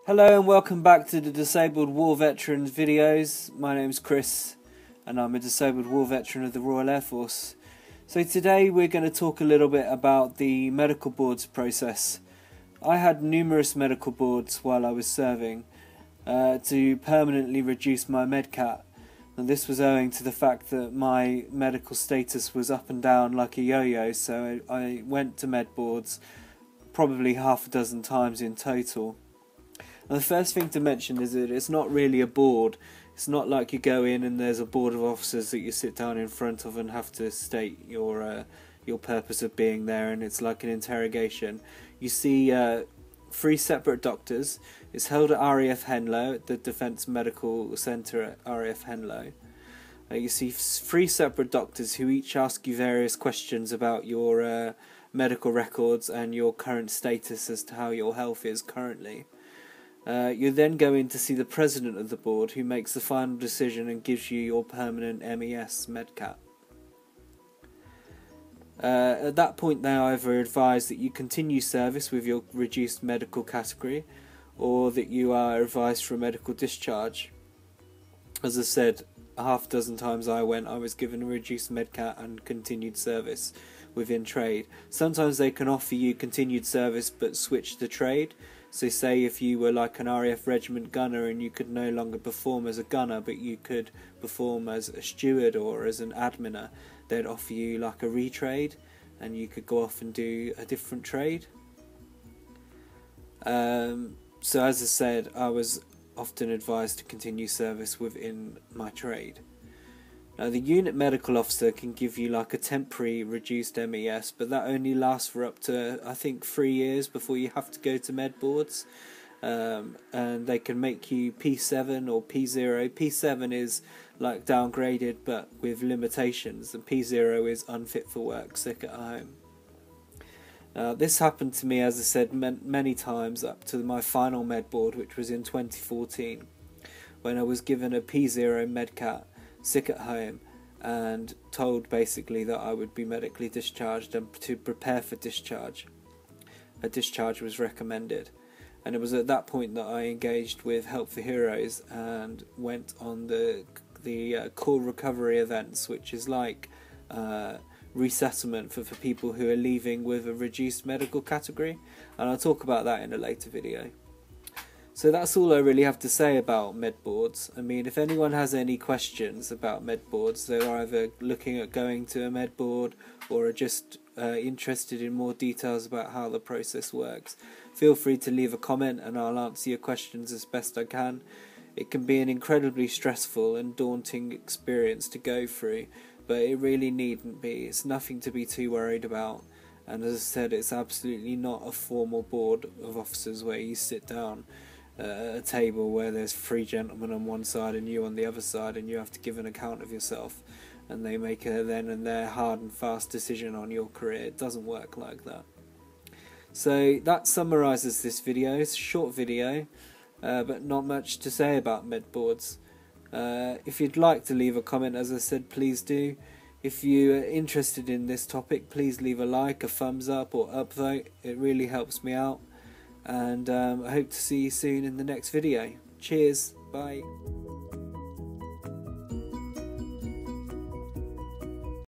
Hello and welcome back to the Disabled War Veterans videos. My name's Chris and I'm a disabled war veteran of the Royal Air Force. So today we're going to talk a little bit about the medical boards process. I had numerous medical boards while I was serving to permanently reduce my medcat, and this was owing to the fact that my medical status was up and down like a yo-yo, so I went to med boards probably half a dozen times in total. And the first thing to mention is that it's not really a board. It's not like you go in and there's a board of officers that you sit down in front of and have to state your purpose of being there, and it's like an interrogation. You see 3 separate doctors. It's held at RAF Henlow, at the Defence Medical Centre at RAF Henlow. You see 3 separate doctors who each ask you various questions about your medical records and your current status as to how your health is currently. You then go in to see the president of the board, who makes the final decision and gives you your permanent MES medcat. At that point they either advise that you continue service with your reduced medical category, or that you are advised for a medical discharge. As I said, half a dozen times I was given a reduced medcat and continued service within trade. Sometimes they can offer you continued service but switch the trade. So say if you were like an RAF regiment gunner and you could no longer perform as a gunner but you could perform as a steward or as an adminer, they'd offer you like a retrade and you could go off and do a different trade. So as I said, I was often advised to continue service within my trade. Now the unit medical officer can give you like a temporary reduced MES, but that only lasts for up to I think 3 years before you have to go to med boards, and they can make you P7 or P0. P7 is like downgraded but with limitations, and P0 is unfit for work, sick at home. This happened to me, as I said, many times up to my final med board, which was in 2014, when I was given a P0 medcat, sick at home, and told basically that I would be medically discharged and to prepare for discharge. A discharge was recommended, and it was at that point that I engaged with Help for Heroes and went on the core recovery events, which is like resettlement for people who are leaving with a reduced medical category, and I'll talk about that in a later video. So that's all I really have to say about med boards. I mean, if anyone has any questions about med boards, they're either looking at going to a med board or are just interested in more details about how the process works, feel free to leave a comment and I'll answer your questions as best I can. It can be an incredibly stressful and daunting experience to go through, but it really needn't be. It's nothing to be too worried about. And as I said, it's absolutely not a formal board of officers where you sit down at a table where there's 3 gentlemen on one side and you on the other side, and you have to give an account of yourself and they make a then and there hard and fast decision on your career. It doesn't work like that. So that summarises this video. It's a short video, but not much to say about med boards. If you'd like to leave a comment, as I said, please do. If you are interested in this topic, please leave a like, a thumbs up or upvote. It really helps me out. And I hope to see you soon in the next video. Cheers, bye.